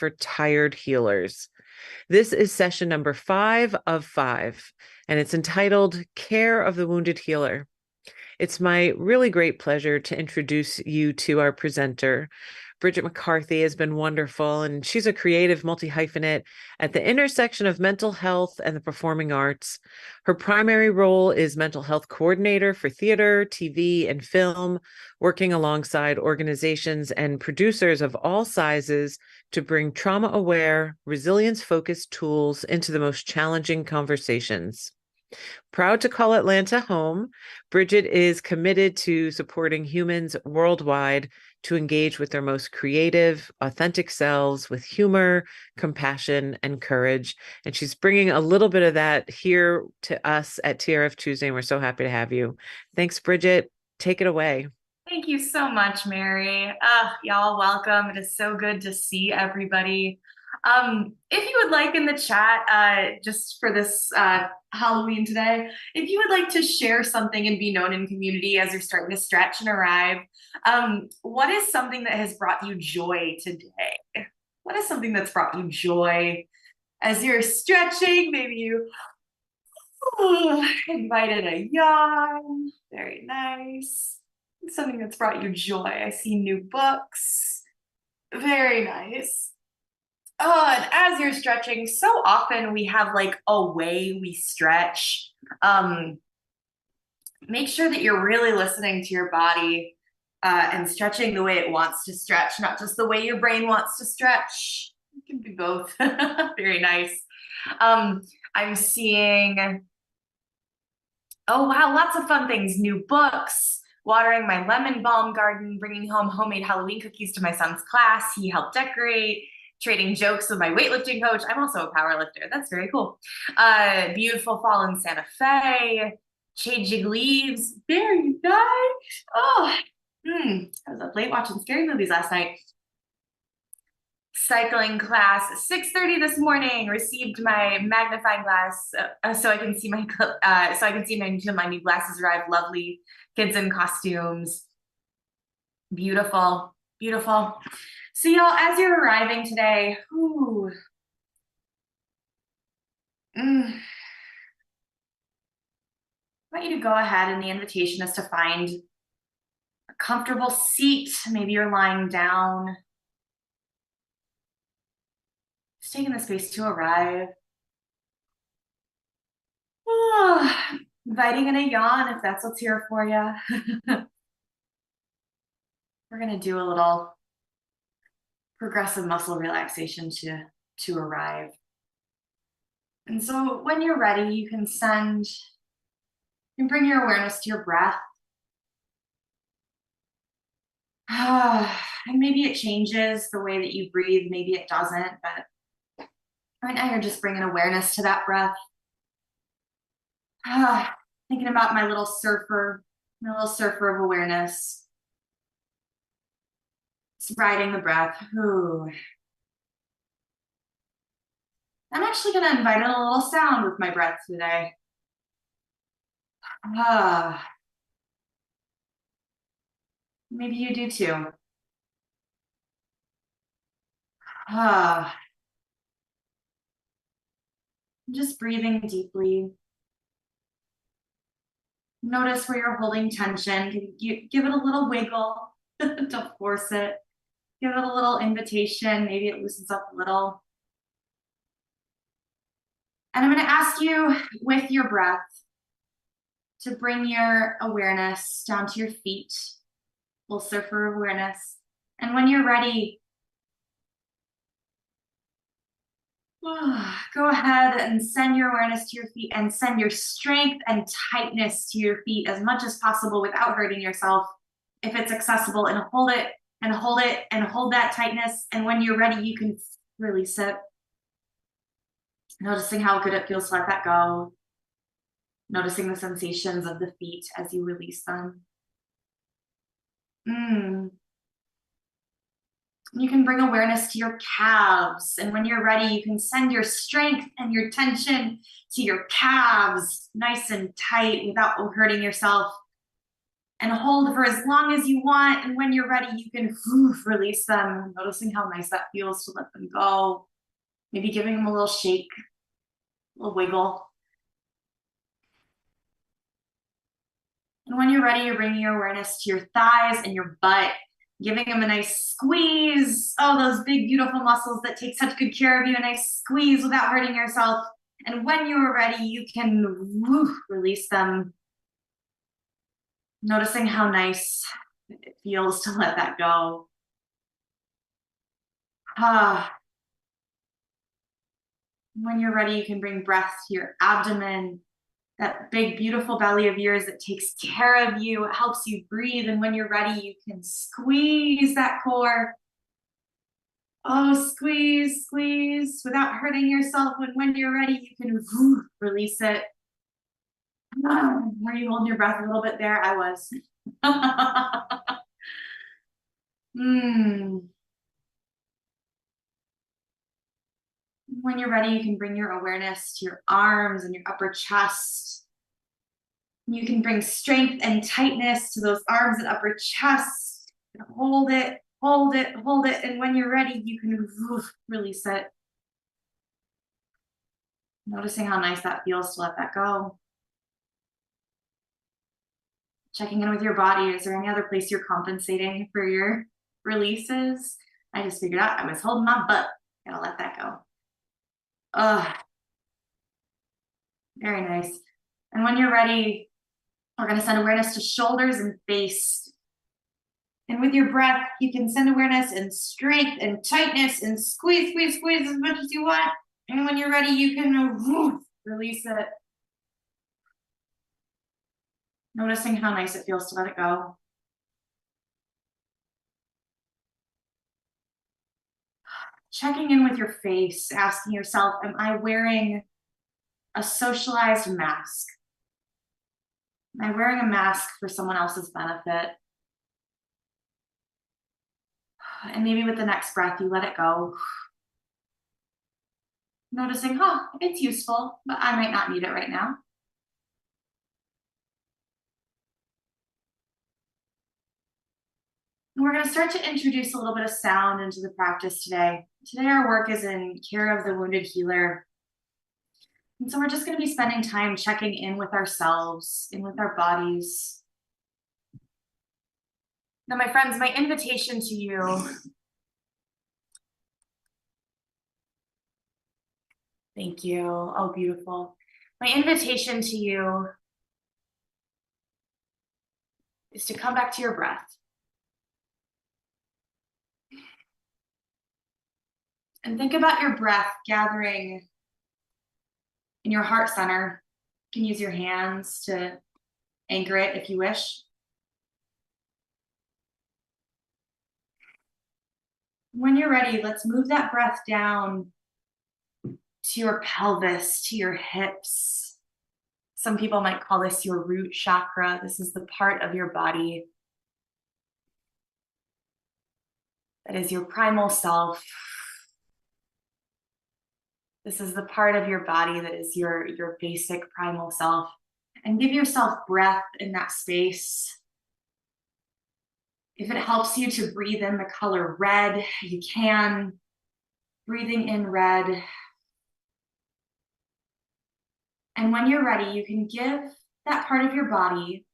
for tired healers. This is session number 5 of 5, and it's entitled Care of the Wounded Healer. It's my really great pleasure to introduce you to our presenter. Bridget McCarthy has been wonderful, and she's a creative multi-hyphenate at the intersection of mental health and the performing arts. Her primary role is mental health coordinator for theater, TV, and film, working alongside organizations and producers of all sizes to bring trauma-aware, resilience-focused tools into the most challenging conversations. Proud to call Atlanta home, Bridget is committed to supporting humans worldwide to engage with their most creative, authentic selves with humor, compassion, and courage. And she's bringing a little bit of that here to us at TRF Tuesday, and we're so happy to have you. Thanks, Bridget. Take it away. Thank you so much, Mary. Y'all, welcome. It is so good to see everybody. If you would like in the chat, just for this Halloween today, if you would like to share something and be known in community as you're starting to stretch and arrive, what is something that has brought you joy today? What is something that's brought you joy as you're stretching? Maybe you invited a yawn. Very nice. Something that's brought you joy. I see new books. Very nice. Oh, and as you're stretching, so often we have like a way we stretch. Make sure that you're really listening to your body and stretching the way it wants to stretch, not just the way your brain wants to stretch. It can be both. Very nice. I'm seeing, oh wow, lots of fun things. New books, watering my lemon balm garden, bringing home homemade Halloween cookies to my son's class. He helped decorate. Trading jokes with my weightlifting coach. I'm also a power lifter. That's very cool. Beautiful fall in Santa Fe. Changing leaves. Very nice. Oh, I was up late watching scary movies last night. Cycling class, 6:30 this morning. Received my magnifying glass so I can see my until my new glasses arrive. Lovely kids in costumes. Beautiful, beautiful. So y'all, as you're arriving today, I want you to go ahead, and the invitation is to find a comfortable seat. Maybe you're lying down. Just taking the space to arrive. Inviting in a yawn if that's what's here for you. We're gonna do a little progressive muscle relaxation to arrive. And so when you're ready, you can bring your awareness to your breath. And maybe it changes the way that you breathe, maybe it doesn't, but right now you're just bringing awareness to that breath. Thinking about my little surfer of awareness. Just riding the breath. I'm actually going to invite in a little sound with my breath today. Maybe you do too. Just breathing deeply. Notice where you're holding tension. Give it a little wiggle. Don't force it. Give it a little invitation. Maybe it loosens up a little. And I'm going to ask you with your breath to bring your awareness down to your feet. Full surfer awareness. And when you're ready, go ahead and send your awareness to your feet and send your strength and tightness to your feet as much as possible without hurting yourself. If it's accessible, and hold it and hold it and hold that tightness. And when you're ready, you can release it. Noticing how good it feels to let that go. Noticing the sensations of the feet as you release them. You can bring awareness to your calves. And when you're ready, you can send your strength and your tension to your calves, nice and tight without hurting yourself. and hold for as long as you want. And when you're ready, you can release them, noticing how nice that feels to let them go. Maybe giving them a little shake, a little wiggle. And when you're ready, you're bringing your awareness to your thighs and your butt, giving them a nice squeeze. Oh, those big, beautiful muscles that take such good care of you. A nice squeeze without hurting yourself. And when you are ready, you can release them, noticing how nice it feels to let that go. When you're ready, you can bring breath to your abdomen, that big, beautiful belly of yours that takes care of you. It helps you breathe. And when you're ready, you can squeeze that core. Oh, squeeze, squeeze without hurting yourself. And when you're ready, you can release it. Were you holding your breath a little bit there? I was. When you're ready, you can bring your awareness to your arms and your upper chest. You can bring strength and tightness to those arms and upper chest. Hold it, hold it, hold it. And when you're ready, you can release it. Noticing how nice that feels to let that go. Checking in with your body. Is there any other place you're compensating for your releases? I just figured out I was holding my butt. Gotta let that go. Very nice. And when you're ready, we're going to send awareness to shoulders and face. And with your breath, you can send awareness and strength and tightness and squeeze, squeeze, squeeze as much as you want. And when you're ready, you can release it. Noticing how nice it feels to let it go. Checking in with your face, asking yourself, am I wearing a socialized mask? Am I wearing a mask for someone else's benefit? And maybe with the next breath, you let it go. Noticing, it's useful, but I might not need it right now. And we're going to start to introduce a little bit of sound into the practice today. Today, our work is in care of the wounded healer. And so we're just going to be spending time checking in with ourselves, in with our bodies. Now, my friends, my invitation to you, thank you. Oh, beautiful. My invitation to you is to come back to your breath. And think about your breath gathering in your heart center. You can use your hands to anchor it if you wish. When you're ready, let's move that breath down to your pelvis, to your hips. Some people might call this your root chakra. This is the part of your body that is your primal self. This is the part of your body that is your basic primal self. And give yourself breath in that space. If it helps you to breathe in the color red, you can. Breathing in red. And when you're ready, you can give that part of your body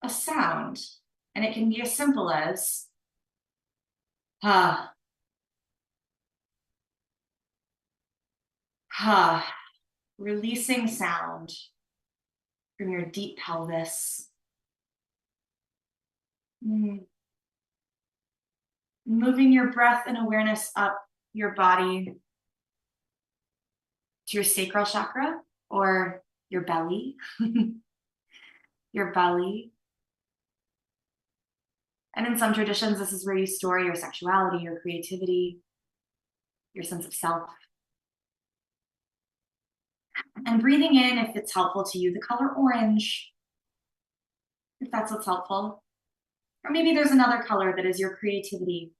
a sound. And it can be as simple as, ha, ha, releasing sound from your deep pelvis. Moving your breath and awareness up your body to your sacral chakra or your belly. Your belly. And in some traditions, this is where you store your sexuality, your creativity, your sense of self. And breathing in, if it's helpful to you, the color orange, if that's what's helpful. Or maybe there's another color that is your creativity.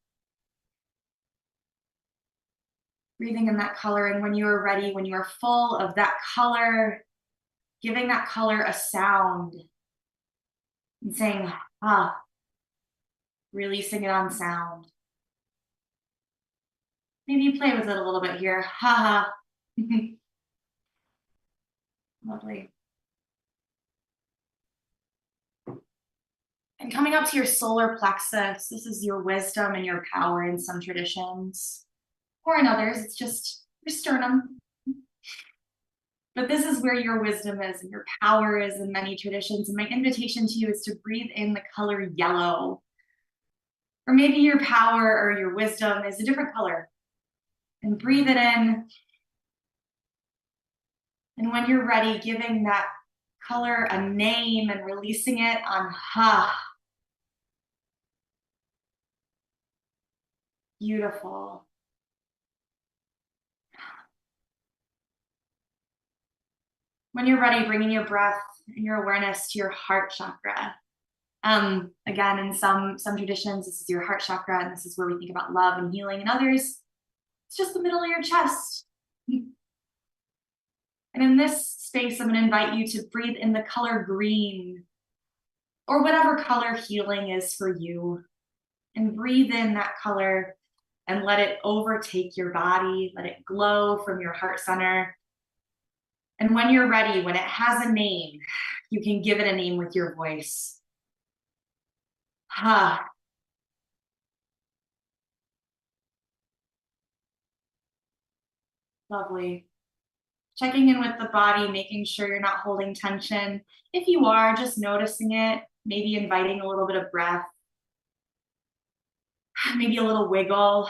Breathing in that color, and when you are ready, when you are full of that color, giving that color a sound. and saying, ah, releasing it on sound. Maybe you play with it a little bit here. Ha ha. Lovely. And coming up to your solar plexus, this is your wisdom and your power in some traditions. Or in others, it's just your sternum. But this is where your wisdom is and your power is in many traditions. And my invitation to you is to breathe in the color yellow. Or maybe your power or your wisdom is a different color. And breathe it in. And when you're ready, giving that color a name and releasing it on ha. Beautiful. When you're ready, bringing your breath and your awareness to your heart chakra. Again, in some traditions, this is your heart chakra, and this is where we think about love and healing. In others, it's just the middle of your chest. And in this space, I'm going to invite you to breathe in the color green, or whatever color healing is for you. And breathe in that color and let it overtake your body. Let it glow from your heart center. And when you're ready, when it has a name, you can give it a name with your voice. Ha. Lovely. Checking in with the body, making sure you're not holding tension. If you are, just noticing it, maybe inviting a little bit of breath, maybe a little wiggle,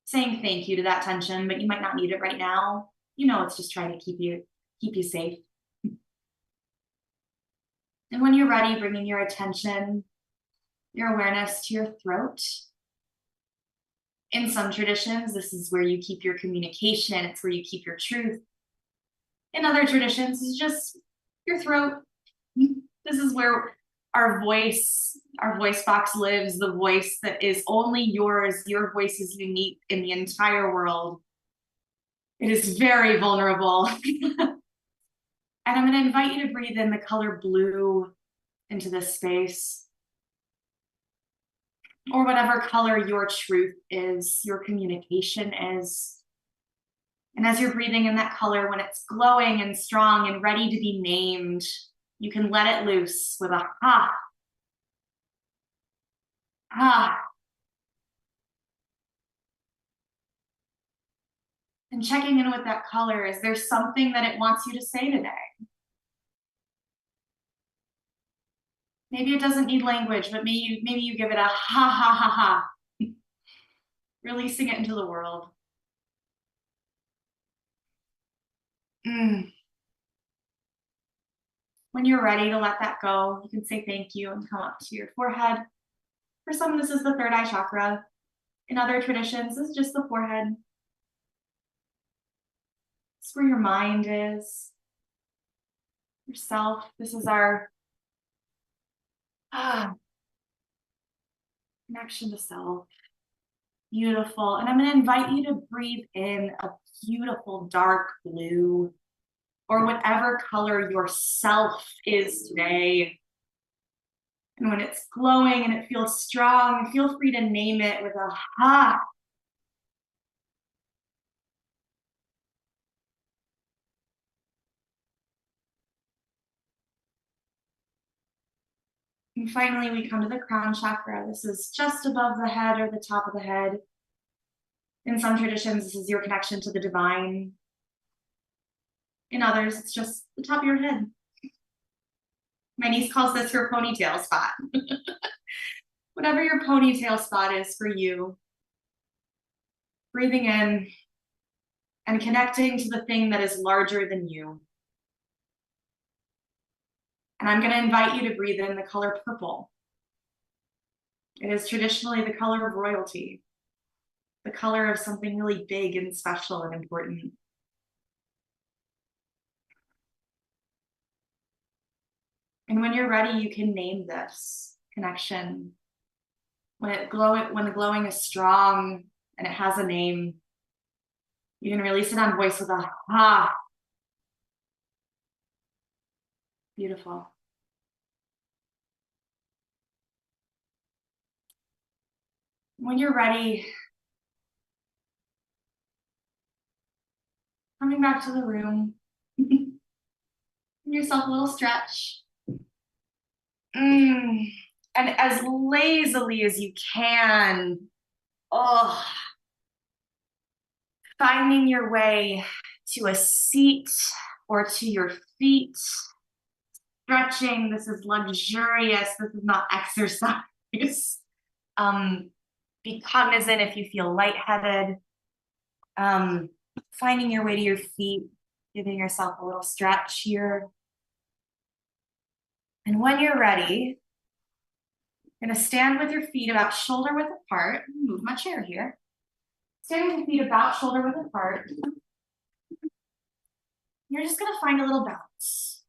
saying thank you to that tension, but you might not need it right now. You know, it's just trying to keep you safe. And when you're ready, bringing your attention, your awareness to your throat. In some traditions, this is where you keep your communication. It's where you keep your truth. In other traditions, it's just your throat. This is where our voice box lives, the voice that is only yours. Your voice is unique in the entire world. It is very vulnerable. And I'm going to invite you to breathe in the color blue into this space. Or whatever color your truth is, your communication is. And as you're breathing in that color, when it's glowing and strong and ready to be named, you can let it loose with a ha. Ha. And checking in with that color, is there something that it wants you to say today? Maybe it doesn't need language, but maybe you give it a ha ha ha ha. Releasing it into the world. When you're ready to let that go, you can say thank you and come up to your forehead. For some, this is the third eye chakra. In other traditions, this is just the forehead. It's where your mind is, yourself. This is our connection to self. Beautiful. And I'm going to invite you to breathe in a beautiful dark blue, or whatever color your self is today. And when it's glowing and it feels strong, feel free to name it with a ha. And finally, we come to the crown chakra. This is just above the head or the top of the head. In some traditions, this is your connection to the divine. In others, it's just the top of your head. My niece calls this her ponytail spot. Whatever your ponytail spot is for you, breathing in and connecting to the thing that is larger than you. And I'm going to invite you to breathe in the color purple. It is traditionally the color of royalty, the color of something really big and special and important. And when you're ready, you can name this connection. When the glowing is strong and it has a name, you can release it on voice with a ha. Beautiful. When you're ready, coming back to the room, give yourself a little stretch. And as lazily as you can, oh, finding your way to a seat or to your feet, stretching. This is luxurious. This is not exercise. Be cognizant if you feel lightheaded. Finding your way to your feet, giving yourself a little stretch here. And when you're ready, you're going to stand with your feet about shoulder width apart. Move my chair here. Stand with your feet about shoulder width apart. You're just going to find a little bounce.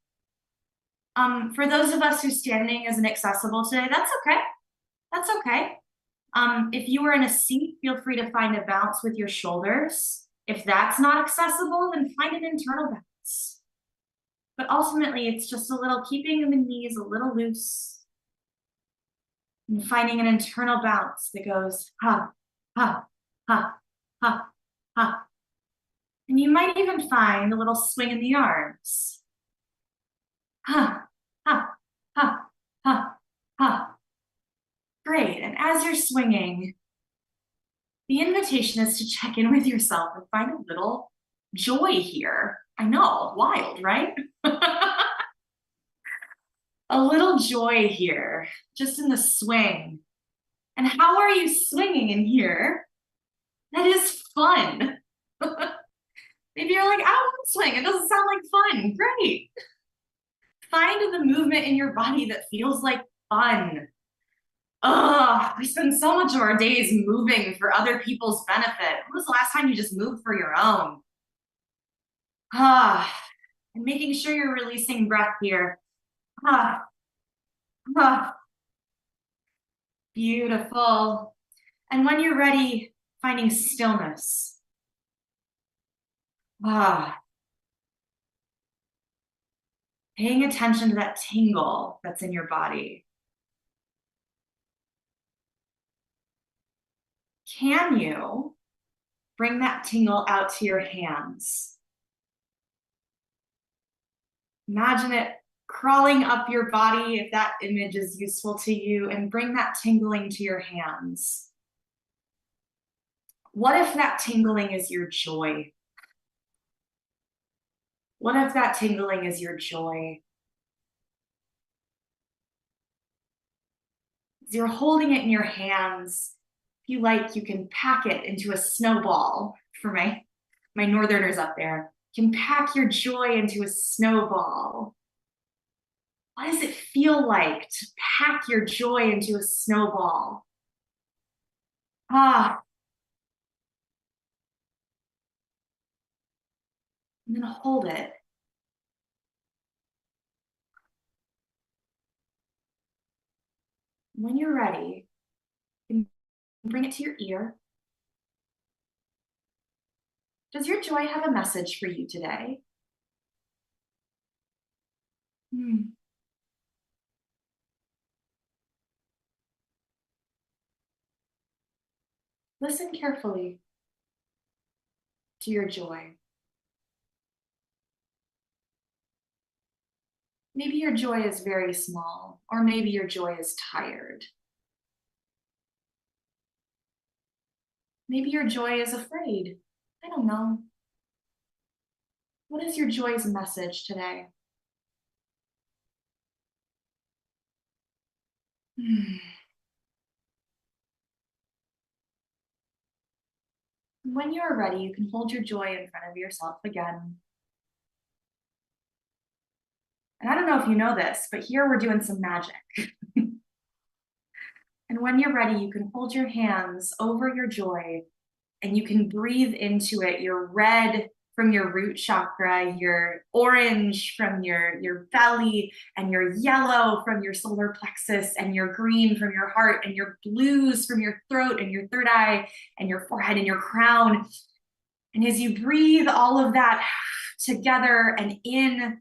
For those of us whose standing isn't accessible today, that's okay. That's okay. If you were in a seat, feel free to find a bounce with your shoulders. If that's not accessible, then find an internal bounce. But ultimately, it's just a little keeping the knees a little loose and finding an internal bounce that goes ha, ha, ha, ha, ha. And you might even find a little swing in the arms. Ha, ha, ha, ha, ha. Great. And as you're swinging, the invitation is to check in with yourself and find a little joy here. I know, wild, right? A little joy here, just in the swing. And how are you swinging in here? That is fun. Maybe you're like, I don't want to swing. It doesn't sound like fun. Great. Find the movement in your body that feels like fun. We spend so much of our days moving for other people's benefit. When was the last time you just moved for your own? And making sure you're releasing breath here. Beautiful. And when you're ready, finding stillness. Paying attention to that tingle that's in your body. Can you bring that tingle out to your hands? Imagine it crawling up your body, if that image is useful to you, and bring that tingling to your hands. What if that tingling is your joy? What if that tingling is your joy? As you're holding it in your hands, if you like, you can pack it into a snowball. For my northerners up there, you can pack your joy into a snowball. What does it feel like to pack your joy into a snowball? And then hold it. When you're ready, you can bring it to your ear. Does your joy have a message for you today? Listen carefully to your joy. Maybe your joy is very small, or maybe your joy is tired. Maybe your joy is afraid. I don't know. What is your joy's message today? When you're ready, you can hold your joy in front of yourself again. And I don't know if you know this, but here we're doing some magic. And when you're ready, you can hold your hands over your joy and you can breathe into it. Your red from your root chakra, your orange from your belly, and your yellow from your solar plexus, and your green from your heart, and your blues from your throat and your third eye and your forehead and your crown. And as you breathe all of that together and in,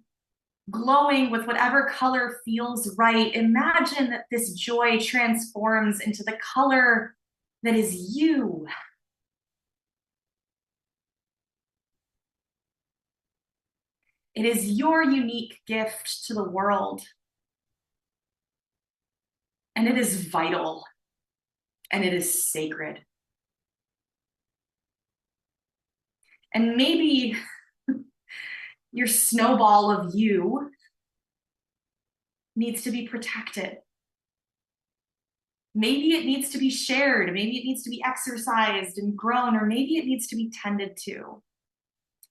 glowing with whatever color feels right, imagine that this joy transforms into the color that is you. It is your unique gift to the world. And it is vital and it is sacred. And maybe your snowball of you needs to be protected. Maybe it needs to be shared. Maybe it needs to be exercised and grown, or maybe it needs to be tended to.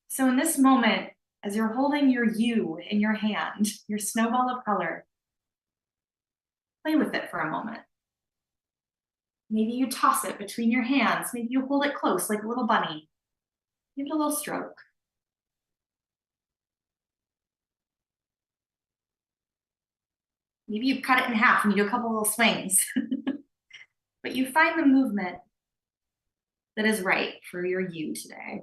So in this moment, as you're holding your you in your hand, your snowball of color, play with it for a moment. Maybe you toss it between your hands. Maybe you hold it close like a little bunny. Give it a little stroke. Maybe you cut it in half and you do a couple little swings. But you find the movement that is right for your you today.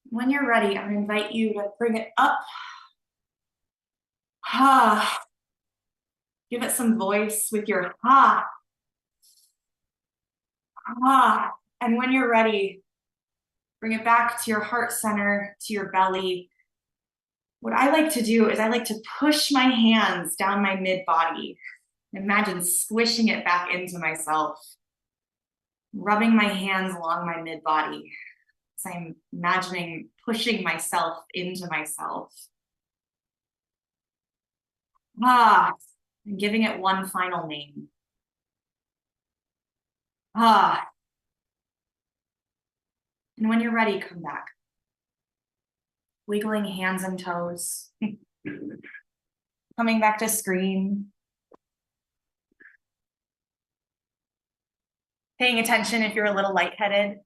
When you're ready, I'm going to invite you to bring it up. Ha. Give it some voice with your ha. Ha. And when you're ready, bring it back to your heart center, to your belly. What I like to do is I like to push my hands down my mid-body. Imagine squishing it back into myself, rubbing my hands along my mid-body. So I'm imagining pushing myself into myself. And giving it one final name. And when you're ready, come back. Wiggling hands and toes. Coming back to screen. Paying attention if you're a little lightheaded.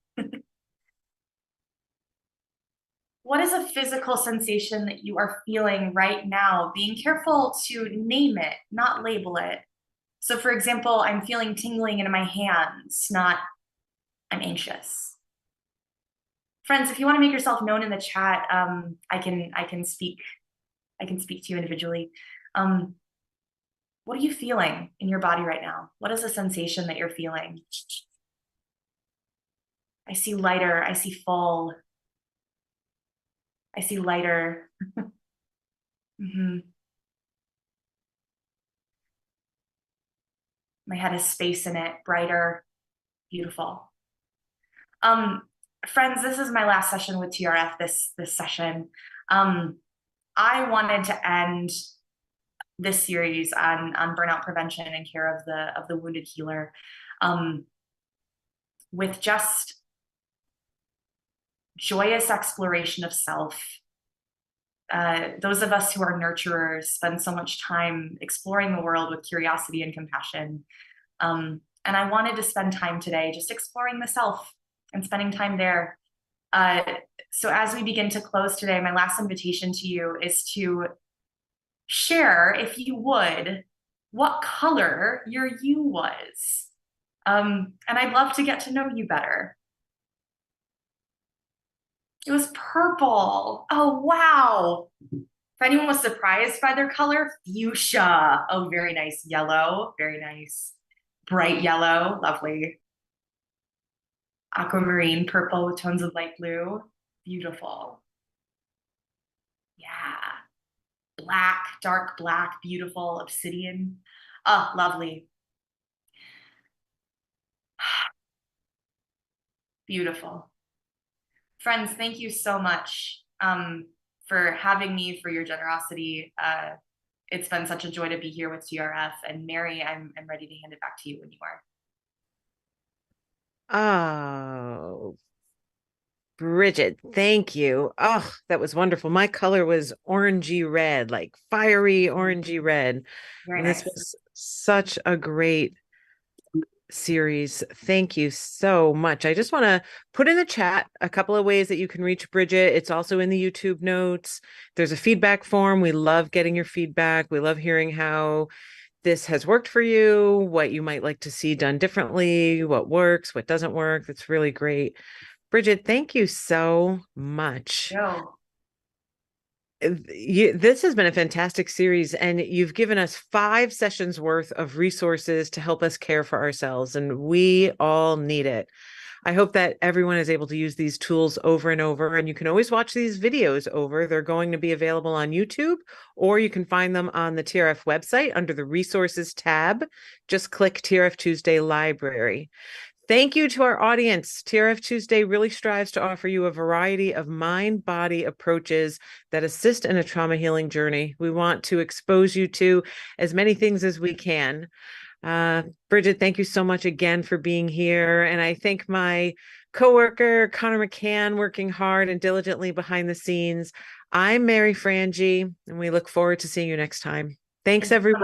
What is a physical sensation that you are feeling right now? Being careful to name it, not label it. So for example, I'm feeling tingling in my hands, not I'm anxious. Friends, if you want to make yourself known in the chat, I can speak to you individually. What are you feeling in your body right now? What is the sensation that you're feeling? I see lighter, I see full. I see lighter. Mm-hmm. My head has space in it, brighter, beautiful. Friends, this is my last session with TRF this session. I wanted to end this series on burnout prevention and care of the wounded healer with just joyous exploration of self. Those of us who are nurturers spend so much time exploring the world with curiosity and compassion. And I wanted to spend time today just exploring the self and spending time there. So as we begin to close today, my last invitation to you is to share, if you would, what color your you was. And I'd love to get to know you better. It was purple. Oh, wow. If anyone was surprised by their color, fuchsia. Oh, very nice. Yellow, very nice. Bright yellow, lovely. Aquamarine purple with tones of light blue, beautiful. Yeah. Black, dark black, beautiful. Obsidian. Oh, lovely. Beautiful. Friends, thank you so much for having me, for your generosity. It's been such a joy to be here with TRF. And Mary, I'm ready to hand it back to you when you are. Oh, Bridget, thank you. Oh, that was wonderful. My color was orangey red, like fiery orangey red. Very And this nice. was such a great series. Thank you so much. I just want to put in the chat a couple of ways that you can reach Bridget. It's also in the YouTube notes. There's a feedback form. We love getting your feedback. We love hearing how this has worked for you, what you might like to see done differently, what works, what doesn't work. That's really great. Bridget, thank you so much. Yo. This has been a fantastic series, and you've given us 5 sessions worth of resources to help us care for ourselves, and we all need it. I hope that everyone is able to use these tools over and over, and you can always watch these videos over. They're going to be available on YouTube, or you can find them on the TRF website under the resources tab. Just click TRF Tuesday Library. Thank you to our audience. TRF Tuesday really strives to offer you a variety of mind-body approaches that assist in a trauma healing journey. We want to expose you to as many things as we can. Bridget, thank you so much again for being here. And I thank my coworker, Connor McCann, working hard and diligently behind the scenes. I'm Mary Frangie, and we look forward to seeing you next time. Thanks, everyone.